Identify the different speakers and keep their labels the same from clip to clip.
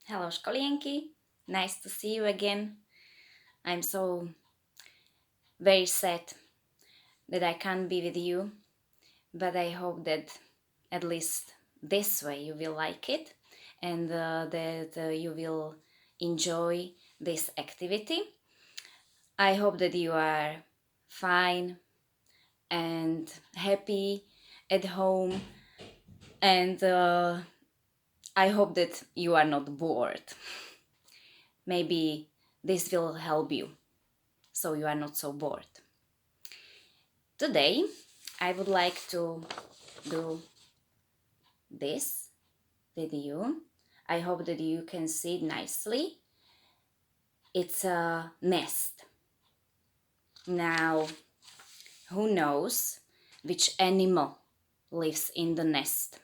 Speaker 1: Hello, školienky. Nice to see you again. I'm so very sad that I can't be with you, but I hope that at least this way you will like it and that you will enjoy this activity. I hope that you are fine and happy at home, and I hope that you are not bored. Maybe this will help you so you are not so bored. Today I would like to do this with you. I hope that you can see it nicely. It's a nest. Now, who knows which animal lives in the nest?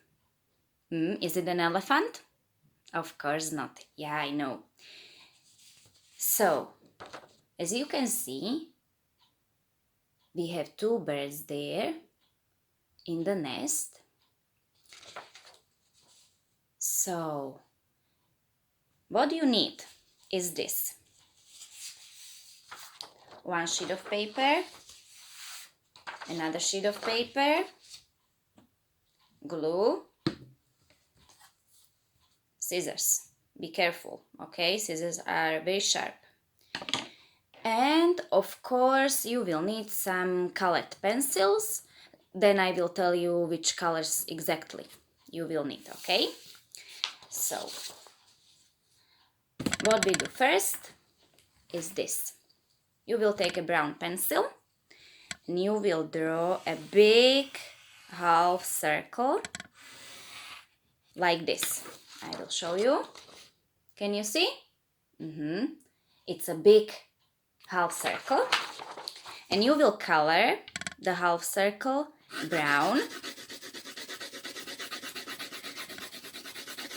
Speaker 1: Is it an elephant? Of course not. Yeah, I know. So, as you can see, we have two birds there in the nest. So, what you need is this. One sheet of paper, another sheet of paper, glue, scissors. Be careful, okay? Scissors are very sharp. And of course, you will need some colored pencils. Then I will tell you which colors exactly you will need, okay? So, what we do first is this. You will take a brown pencil and you will draw a big half circle like this. I will show you. Can you see? It's a big half circle, and you will color the half circle brown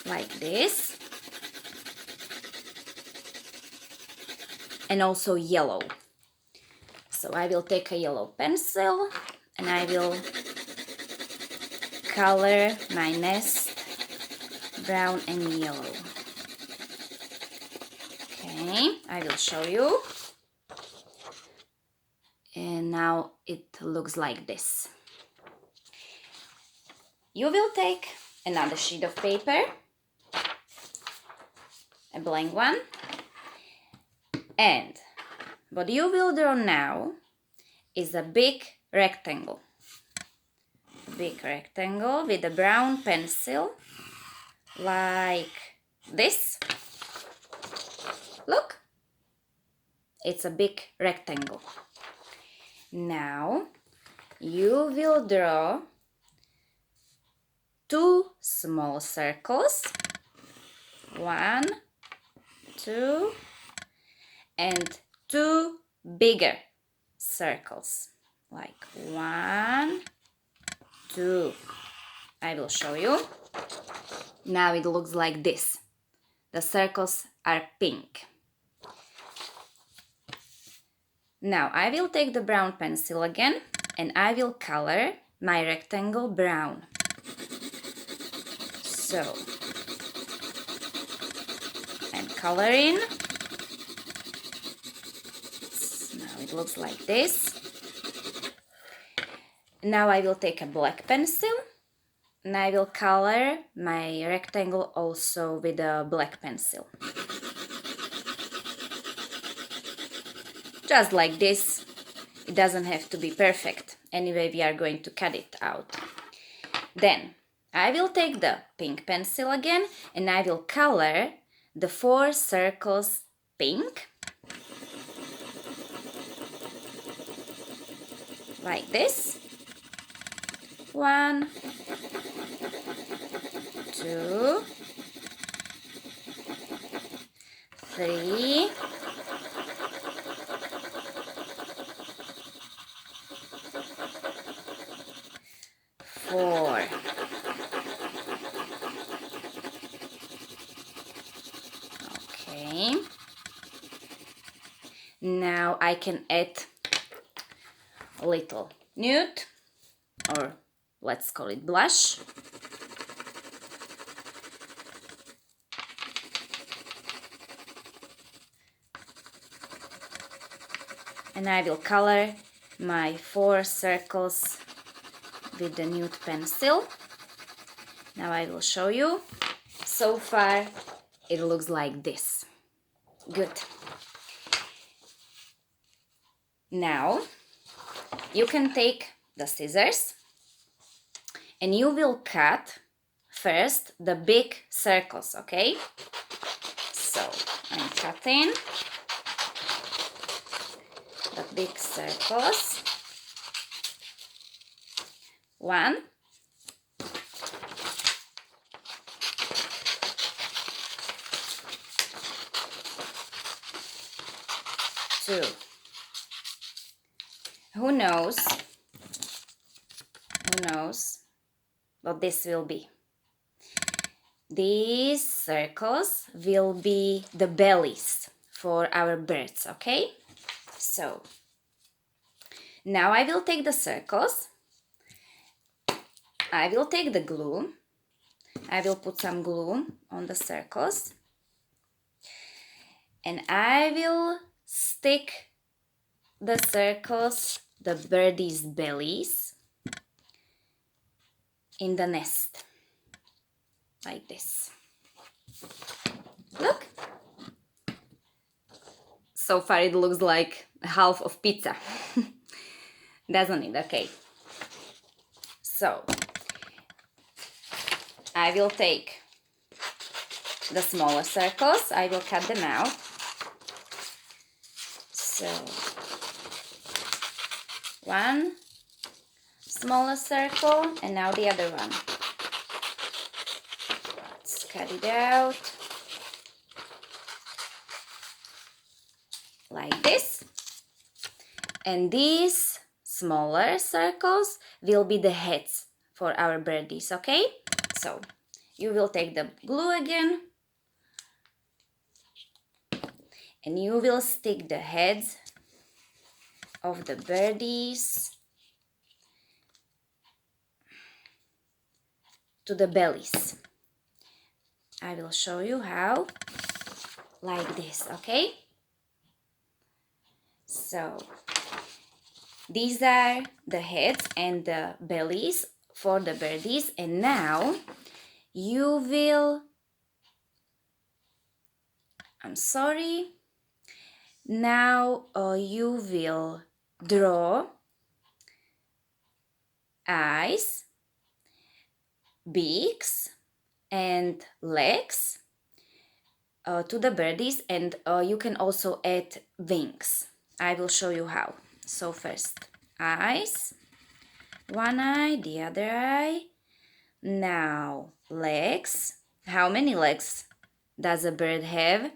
Speaker 1: like this, and also yellow. So I will take a yellow pencil and I will color my nest brown and yellow. Okay, I will show you. And now it looks like this. You will take another sheet of paper, a blank one, and what you will draw now is a big rectangle. Big rectangle with a brown pencil like this. Look, it's a big rectangle. Now you will draw two small circles, 1, 2, and two bigger circles, like 1, 2. I will show you. Now it looks like this. The circles are pink. Now I will take the brown pencil again and I will color my rectangle brown. So I'm coloring. Now it looks like this. Now I will take a black pencil and I will color my rectangle also with a black pencil. Just like this. It doesn't have to be perfect. Anyway, we are going to cut it out. Then I will take the pink pencil again and I will color the 4 circles pink. Like this. 1, 2, 3, 4. Okay. Now I can add a little nude, or let's call it blush. And I will color my 4 circles with the nude pencil. Now I will show you. So far it looks like this. Good. Now you can take the scissors and you will cut first the big circles, okay? So I'm cutting the big circles. 1, 2. Who knows what this will be? These circles will be the bellies for our birds, okay? So now I will take the circles. I will take the glue. I will put some glue on the circles. And I will stick the circles, the birdies' bellies, in the nest. Like this. Look. So far it looks like half of pizza. Doesn't it? Okay. So I will take the smaller circles. I will cut them out. So 1 smaller circle and now the other one. Let's cut it out like this. And these smaller circles will be the heads for our birdies, okay? So you will take the glue again and you will stick the heads of the birdies to the bellies. I will show you how, like this, okay? So these are the heads and the bellies for the birdies, and now you will, now you will draw eyes, beaks and legs to the birdies, and you can also add wings. I will show you how. So first eyes, one eye, the other eye. Now legs. How many legs does a bird have?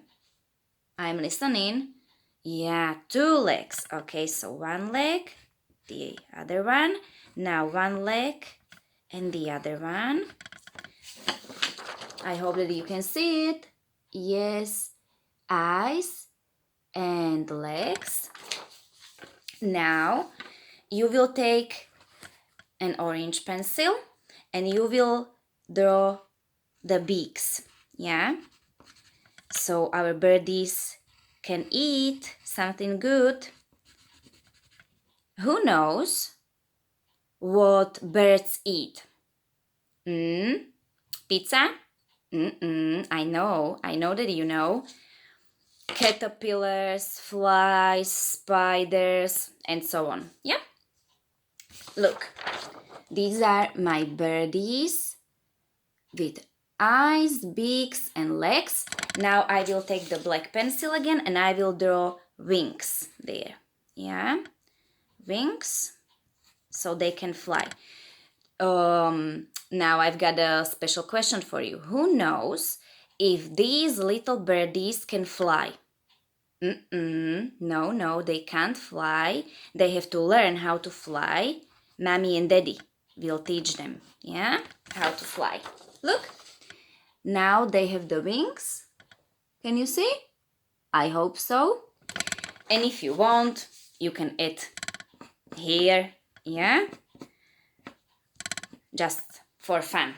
Speaker 1: I'm listening. Yeah, 2 legs. Okay, so 1 leg, the other one. Now 1 leg and the other one. I hope that you can see it. Yes, eyes and legs. Now you will take an orange pencil and you will draw the beaks. Yeah, so our birdies can eat something good. Who knows what birds eat? Pizza? I know that you know. Caterpillars, flies, spiders, and so on. Yeah? Look, these are my birdies with eyes, beaks, and legs. Now I will take the black pencil again and I will draw wings there. Yeah? Wings, so they can fly. Now I've got a special question for you. Who knows if these little birdies can fly? No, they can't fly. They have to learn how to fly. Mommy and Daddy will teach them, yeah, how to fly. Look, now they have the wings. Can you see? I hope so. And if you want, you can add here, yeah, just for fun.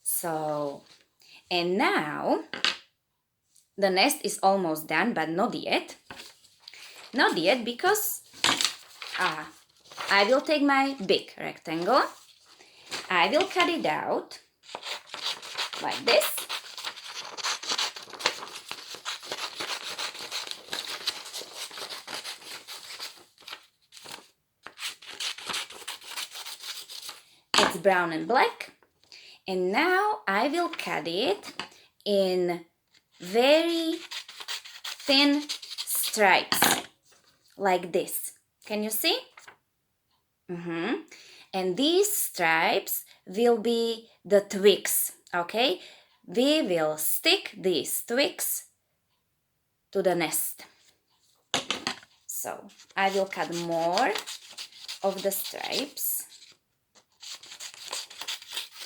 Speaker 1: So, and now the nest is almost done, but not yet. Not yet, because I will take my big rectangle. I will cut it out like this. It's brown and black. And now I will cut it in very thin stripes, like this. Can you see? And these stripes will be the twigs, okay? We will stick these twigs to the nest. So I will cut more of the stripes.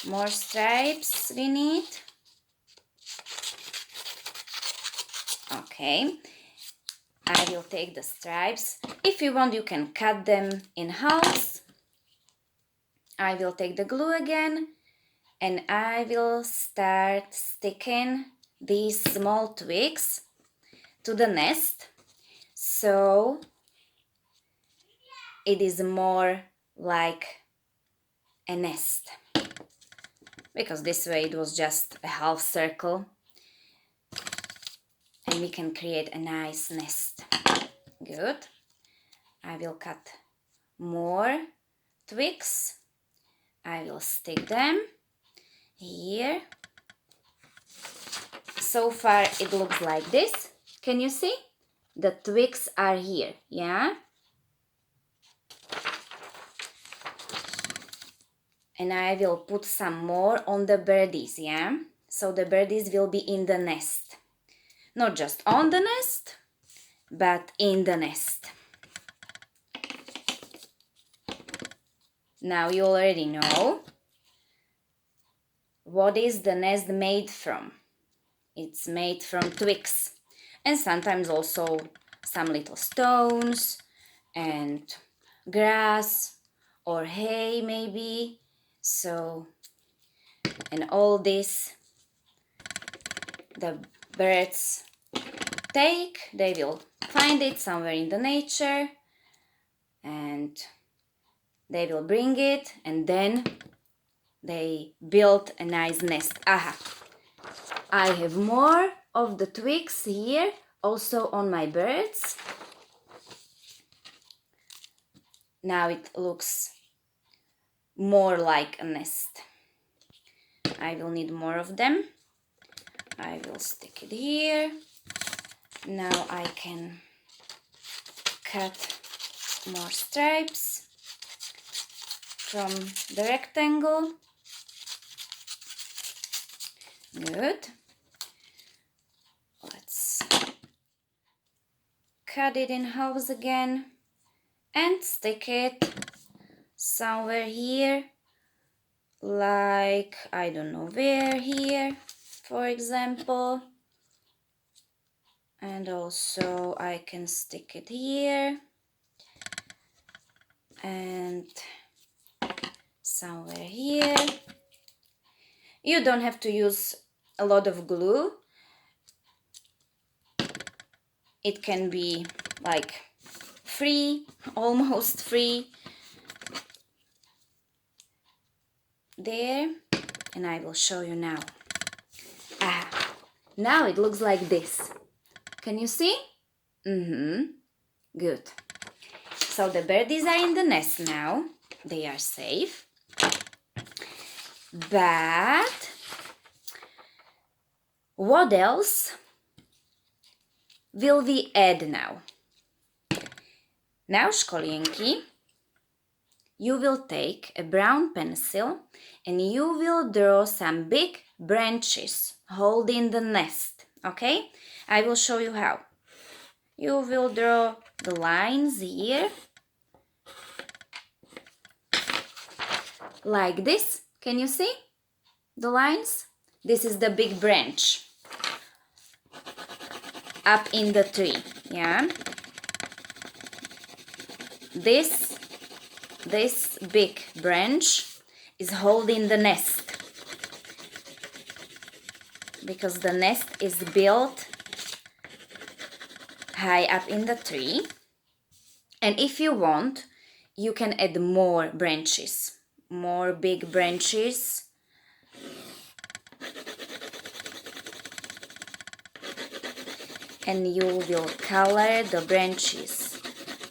Speaker 1: More stripes we need. Okay. I will take the stripes. If you want, you can cut them in halves. I will take the glue again, and I will start sticking these small twigs to the nest, so it is more like a nest, because this way it was just a half circle and we can create a nice nest. Good. I will cut more twigs. I will stick them here. So far it looks like this. Can you see? The twigs are here, yeah? And I will put some more on the birdies, yeah? So the birdies will be in the nest. Not just on the nest, but in the nest. Now you already know what is the nest made from. It's made from twigs, and sometimes also some little stones and grass or hay maybe. So, and all this the birds take, they will find it somewhere in the nature and they will bring it, and then they build a nice nest. Aha! I have more of the twigs here, also on my birds. Now it looks more like a nest. I will need more of them. I will stick it here. Now I can cut more stripes from the rectangle. Good. Let's cut it in halves again and stick it somewhere here, like, I don't know where, here, for example. And also I can stick it here and somewhere here. You don't have to use a lot of glue. It can be like free, almost free. There, and I will show you now. Now it looks like this. Can you see? Good. So the birdies are in the nest now. They are safe. But what else will we add now? Now, školienky, you will take a brown pencil and you will draw some big branches holding the nest, okay? I will show you how. You will draw the lines here, like this. Can you see the lines? This is the big branch up in the tree, yeah? This big branch is holding the nest, because the nest is built high up in the tree. And if you want, you can add more branches, more big branches. And you will color the branches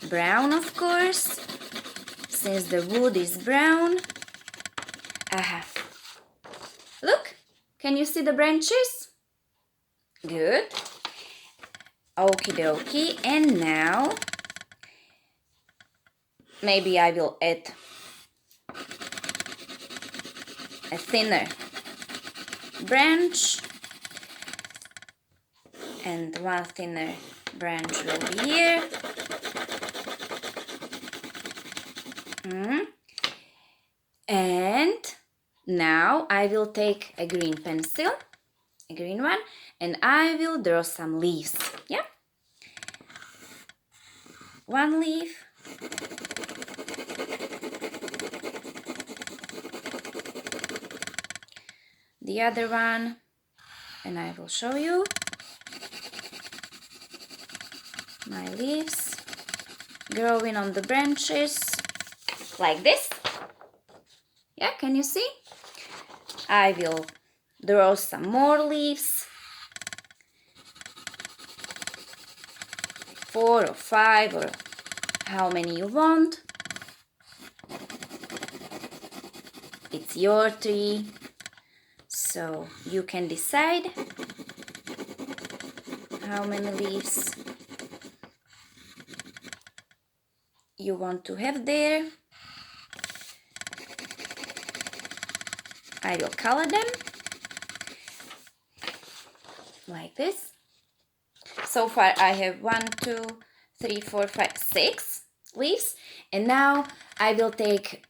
Speaker 1: brown, of course, since the wood is brown. Aha. Look, can you see the branches? Good. Okie dokie. And now maybe I will add a thinner branch, and one thinner branch will be here. And now I will take a green pencil, a green one, and I will draw some leaves. Yeah, one leaf. The other one, and I will show you my leaves growing on the branches like this. Yeah, can you see? I will draw some more leaves, 4 or 5 or how many you want. It's your tree, so you can decide how many leaves you want to have there. I will color them like this. So far I have 1, 2, 3, 4, 5, 6 leaves, and now I will take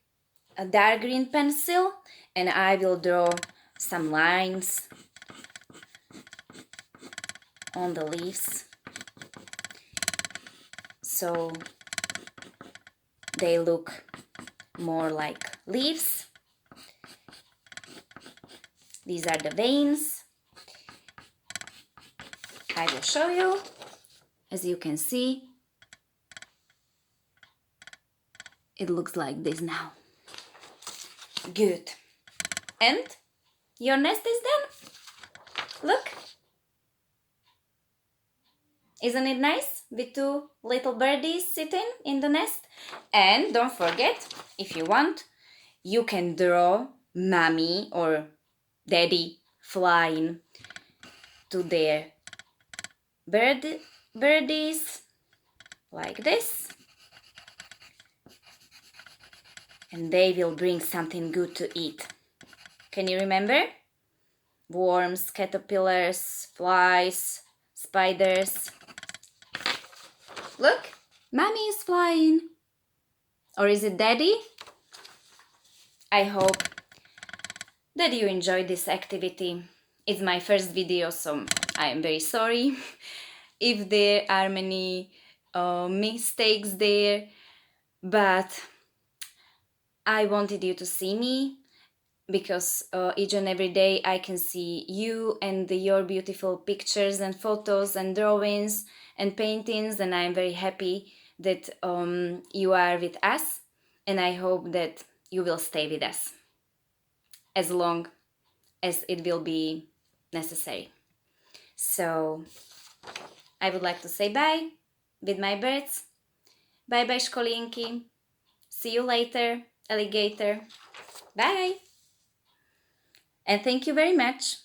Speaker 1: a dark green pencil and I will draw some lines on the leaves so they look more like leaves. These are the veins. I will show you. As you can see, it looks like this now. Good. And your nest is done. Look. Isn't it nice with 2 little birdies sitting in the nest? And don't forget, if you want, you can draw mommy or daddy flying to their birdies like this. And they will bring something good to eat. Can you remember? Worms, caterpillars, flies, spiders. Look, mommy is flying. Or is it daddy? I hope that you enjoyed this activity. It's my first video, so I am very sorry if there are many mistakes there, but I wanted you to see me because each and every day I can see you and your beautiful pictures and photos and drawings and paintings, and I'm very happy that you are with us, and I hope that you will stay with us as long as it will be necessary. So I would like to say bye with my birds. Bye bye, Školinky. See you later, alligator. Bye. And thank you very much.